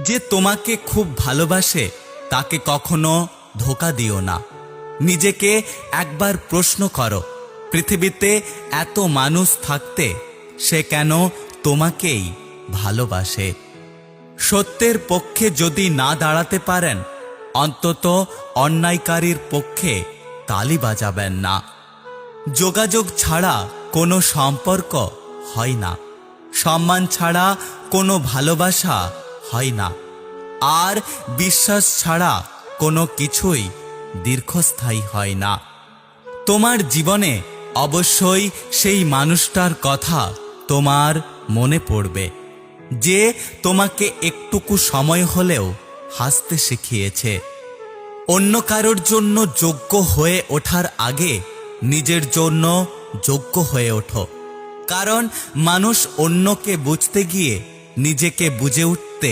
যে তোমাকে খুব ভালোবাসে তাকে কখনো ধোঁকা দিও না। নিজেকে একবার প্রশ্ন করো, পৃথিবীতে এত মানুষ থাকতে সে কেন তোমাকেই ভালোবাসে? সত্যের পক্ষে যদি না দাঁড়াতে পারেন, অন্তত অন্যায়কারীর পক্ষে তালি বাজাবেন না। যোগাযোগ ছাড়া কোনো সম্পর্ক হয় না, সম্মান ছাড়া কোনো ভালোবাসা হয় না, আর বিশ্বাস ছাড়া কোনো কিছুই দীর্ঘস্থায়ী হয় না। তোমার জীবনে অবশ্যই সেই মানুষটার কথা তোমার মনে পড়বে, যে তোমাকে একটুকু সময় হলেও হাসতে শিখিয়েছে। অন্য কারোর জন্য যোগ্য হয়ে ওঠার আগে নিজের জন্য যোগ্য হয়ে ওঠো, কারণ মানুষ অন্যকে বুঝতে গিয়ে নিজেকে বুঝে উঠতে